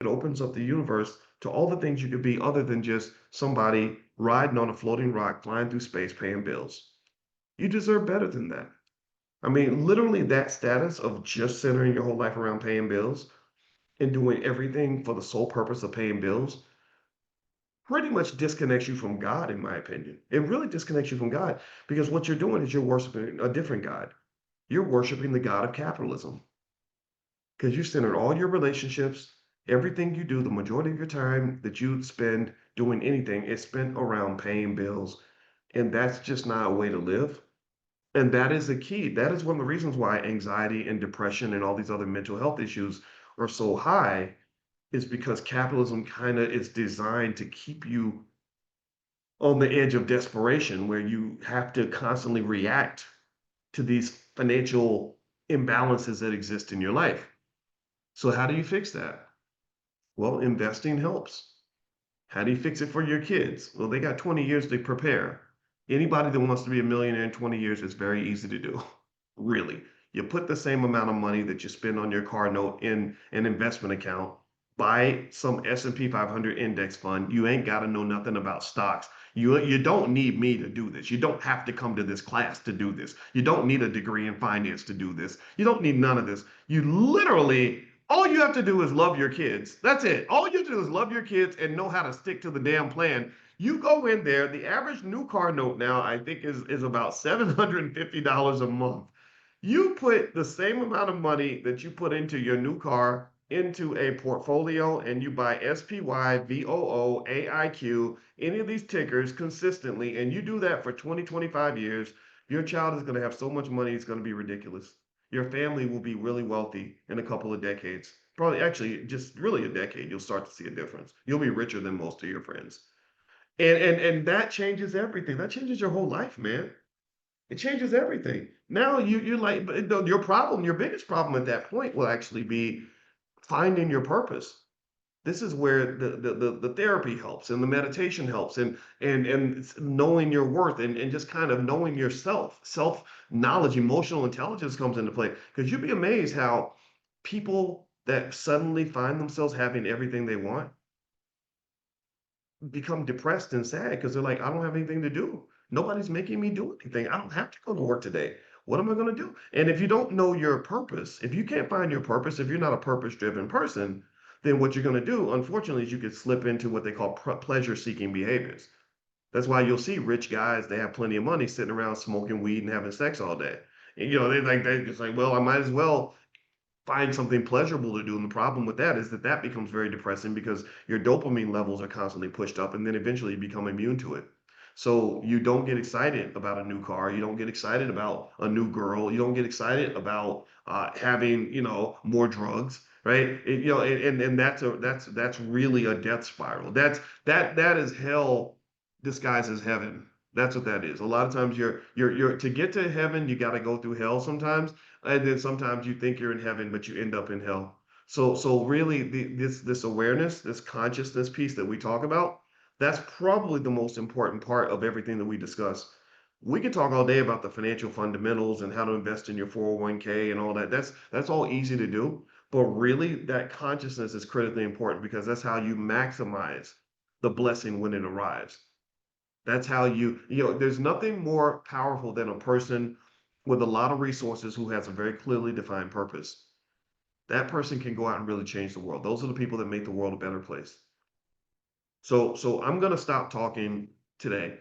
It opens up the universe to all the things you could be other than just somebody riding on a floating rock, flying through space, paying bills. You deserve better than that. I mean, literally that status of just centering your whole life around paying bills and doing everything for the sole purpose of paying bills pretty much disconnects you from God, in my opinion. It really disconnects you from God because what you're doing is you're worshiping a different God. You're worshiping the God of capitalism because you centered all your relationships, everything you do, the majority of your time that you spend doing anything is spent around paying bills. And that's just not a way to live. And that is the key. That is one of the reasons why anxiety and depression and all these other mental health issues are so high, is because capitalism kind of is designed to keep you on the edge of desperation where you have to constantly react to these financial imbalances that exist in your life. So, how do you fix that? Well, investing helps. How do you fix it for your kids? Well, they got 20 years to prepare. Anybody that wants to be a millionaire in 20 years is very easy to do. Really. You put the same amount of money that you spend on your car note in an investment account, buy some S&P 500 index fund. You ain't got to know nothing about stocks. You don't need me to do this. You don't have to come to this class to do this. You don't need a degree in finance to do this. You don't need none of this. You literally all you have to do is love your kids. That's it. All you have to do is love your kids and know how to stick to the damn plan. You go in there, the average new car note now, I think, is about $750 a month. You put the same amount of money that you put into your new car into a portfolio and you buy SPY, VOO, AIQ, any of these tickers consistently, and you do that for 20, 25 years, your child is going to have so much money, it's going to be ridiculous. Your family will be really wealthy in a couple of decades. Probably, actually, just really a decade, you'll start to see a difference. You'll be richer than most of your friends. And that changes everything. That changes your whole life, man. It changes everything. Now you're like, your problem, your biggest problem at that point will actually be finding your purpose. This is where the therapy helps and the meditation helps and knowing your worth and just kind of knowing yourself. Self knowledge, emotional intelligence comes into play because you'd be amazed how people that suddenly find themselves having everything they want become depressed and sad because they're like, I don't have anything to do. Nobody's making me do anything. I don't have to go to work today. What am I going to do? And if you don't know your purpose, if you can't find your purpose, if you're not a purpose driven person, then what you're going to do, unfortunately, is you could slip into what they call pleasure seeking behaviors. That's why you'll see rich guys, they have plenty of money sitting around smoking weed and having sex all day. And, they just like, well, I might as well find something pleasurable to do. And the problem with that is that that becomes very depressing because your dopamine levels are constantly pushed up and then eventually you become immune to it. So you don't get excited about a new car. You don't get excited about a new girl. You don't get excited about having, more drugs, right? And that's really a death spiral. That is hell disguised as heaven. That's what that is. A lot of times you're to get to heaven, you got to go through hell sometimes, and then sometimes you think you're in heaven, but you end up in hell. So really, this awareness, this consciousness piece that we talk about, that's probably the most important part of everything that we discuss. We could talk all day about the financial fundamentals and how to invest in your 401k and all that. That's all easy to do, but really, that consciousness is critically important because that's how you maximize the blessing when it arrives. That's how there's nothing more powerful than a person with a lot of resources who has a very clearly defined purpose. That person can go out and really change the world. Those are the people that make the world a better place. So I'm going to stop talking today.